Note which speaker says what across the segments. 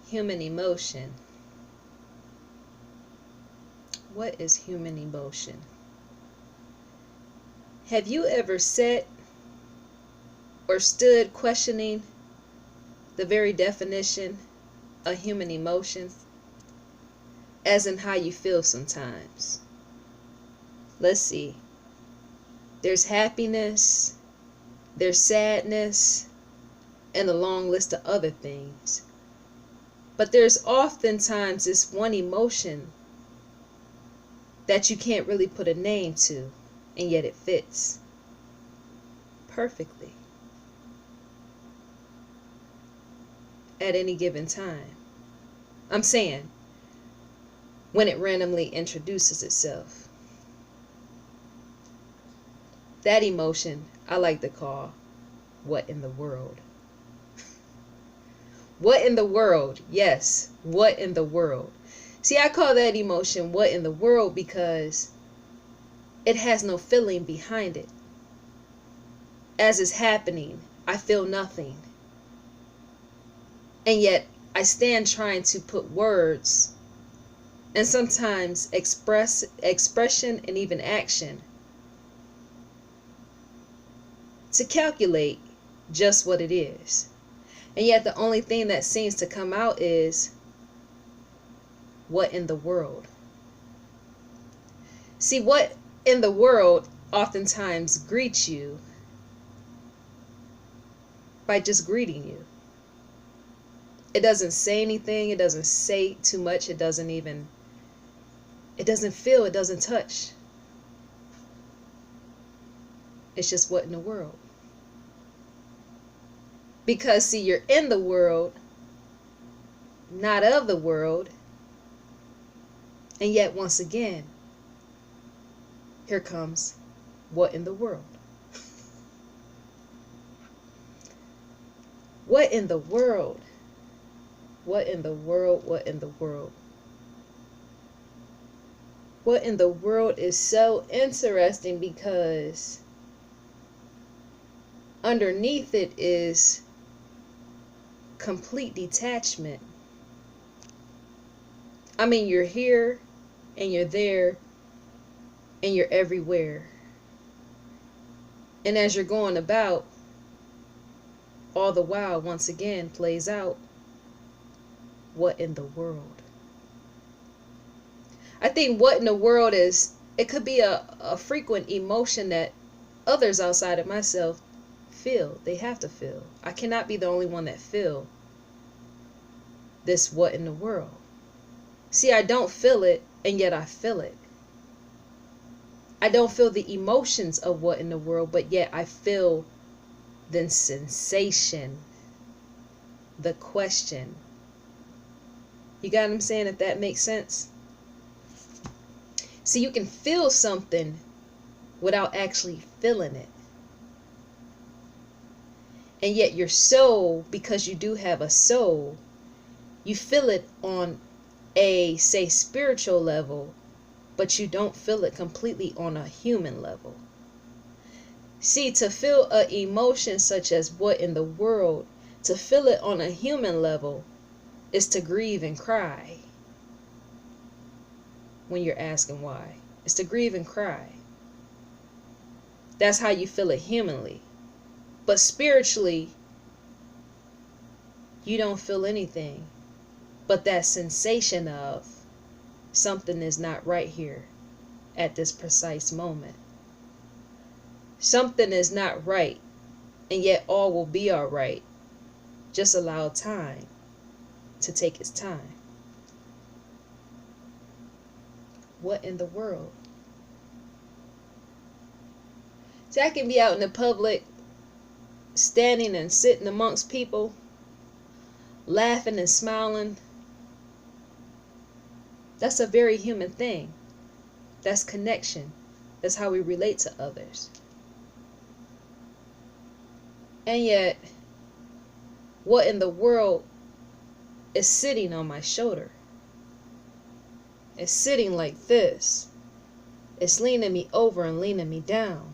Speaker 1: Human emotion. What is human emotion? Have you ever sat or stood questioning the very definition of human emotion, as in how you feel sometimes? Let's see. There's happiness, there's sadness, and a long list of other things. But there's oftentimes this one emotion that you can't really put a name to, and yet it fits perfectly at any given time. I'm saying, when it randomly introduces itself. That emotion I like to call, what in the world? What in the world? Yes, what in the world? See, I call that emotion what in the world because it has no feeling behind it. As it's happening, I feel nothing. And yet, I stand trying to put words and sometimes expression and even action to calculate just what it is. And yet the only thing that seems to come out is, what in the world? See, what in the world oftentimes greets you by just greeting you. It doesn't say anything, it doesn't say too much, it doesn't feel, it doesn't touch. It's just what in the world? Because see, you're in the world, not of the world. And yet once again, here comes what in the world? What in the world? What in the world? What in the world? What in the world is so interesting because underneath it is complete detachment. I mean, you're here and you're there and you're everywhere. And as you're going about, all the while, once again, plays out, what in the world? I think what in the world is, it could be a frequent emotion that others outside of myself feel. They have to feel. I cannot be the only one that feel this what in the world. See, I don't feel it, and yet I feel it. I don't feel the emotions of what in the world, but yet I feel the sensation, the question. You got what I'm saying, if that makes sense? See, you can feel something without actually feeling it. And yet your soul, because you do have a soul, you feel it on a, say, spiritual level, but you don't feel it completely on a human level. See, to feel an emotion such as what in the world, to feel it on a human level is to grieve and cry. When you're asking why, it's to grieve and cry. That's how you feel it humanly. But spiritually, you don't feel anything but that sensation of something is not right here at this precise moment. Something is not right, and yet all will be all right. Just allow time to take its time. What in the world? See, I can be out in the public, standing and sitting amongst people, laughing and smiling. That's a very human thing. That's connection. That's how we relate to others. And yet, what in the world is sitting on my shoulder? It's sitting like this. It's leaning me over and leaning me down.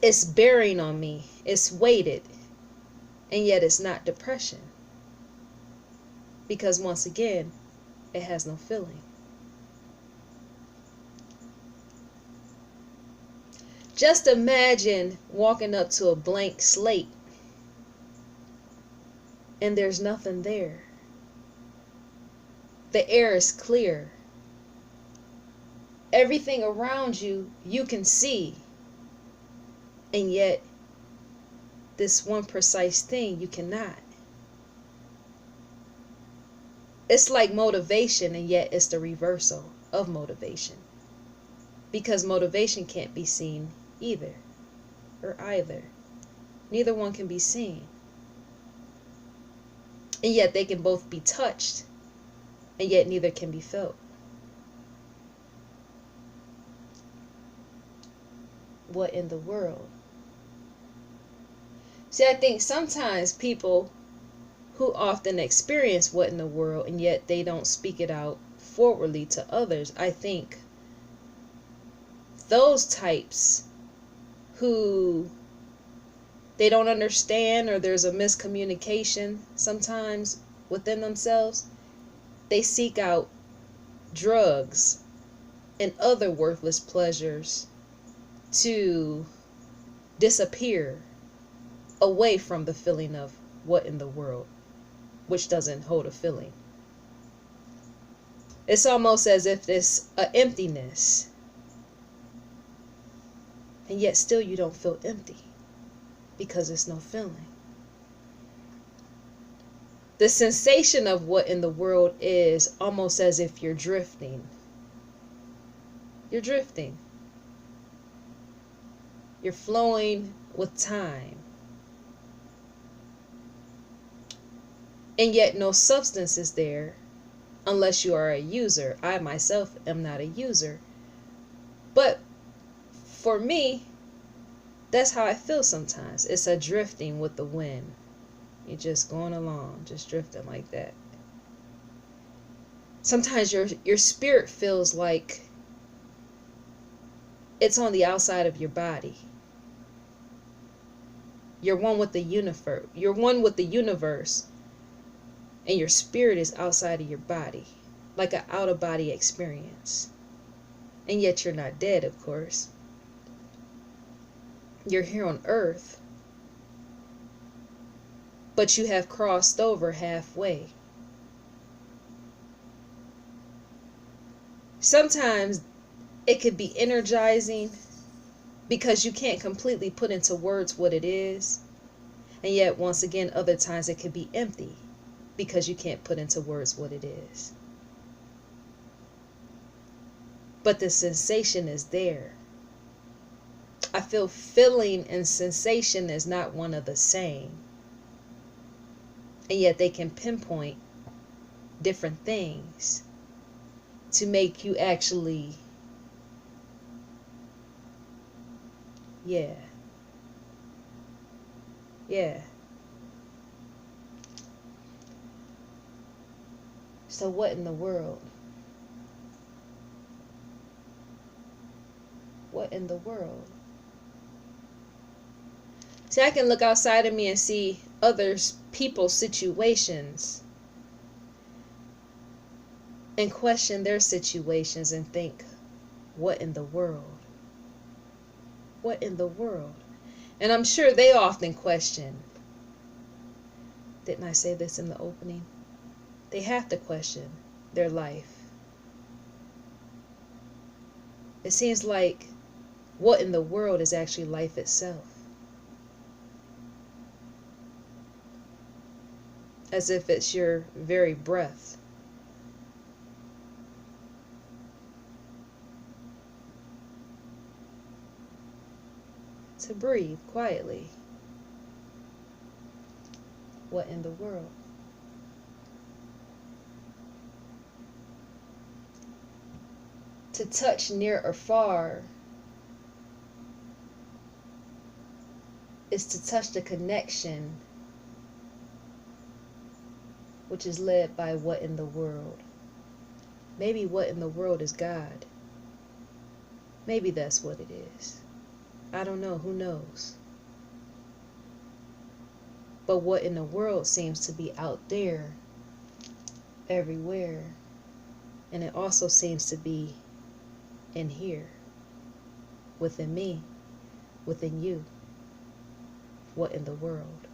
Speaker 1: It's bearing on me. It's weighted. And yet it's not depression. Because once again, it has no feeling. Just imagine walking up to a blank slate and there's nothing there. The air is clear. Everything around you, you can see. And yet, this one precise thing, you cannot. It's like motivation, and yet it's the reversal of motivation. Because motivation can't be seen either, or either. Neither one can be seen. And yet they can both be touched, and yet neither can be felt. What in the world? See, I think sometimes people who often experience what in the world and yet they don't speak it out forwardly to others, I think those types who they don't understand, or there's a miscommunication sometimes within themselves, they seek out drugs and other worthless pleasures to disappear away from the feeling of what in the world, which doesn't hold a feeling. It's almost as if there's an emptiness, and yet still you don't feel empty because there's no feeling. The sensation of what in the world is almost as if you're drifting. You're drifting. You're flowing with time. And yet no substance is there unless you are a user. I myself am not a user. But for me, that's how I feel sometimes. It's a drifting with the wind. You're just going along, just drifting like that. Sometimes your spirit feels like it's on the outside of your body. You're one with the universe. You're one with the universe, and your spirit is outside of your body, like an out-of-body experience. And yet you're not dead, of course. You're here on earth, but you have crossed over halfway. Sometimes it could be energizing because you can't completely put into words what it is. And yet, once again, other times it could be empty because you can't put into words what it is. But the sensation is there. I feel feeling and sensation is not one of the same. And yet they can pinpoint different things to make you actually, yeah. So what in the world? What in the world? See, I can look outside of me and see other people's situations and question their situations and think, what in the world? What in the world? And I'm sure they often question. Didn't I say this in the opening? They have to question their life. It seems like what in the world is actually life itself. As if it's your very breath. To breathe quietly. What in the world? To touch near or far is to touch the connection which is led by what in the world. Maybe what in the world is God. Maybe that's what it is. I don't know. Who knows? But what in the world seems to be out there everywhere. And it also seems to be in here, within me, within you. What in the world?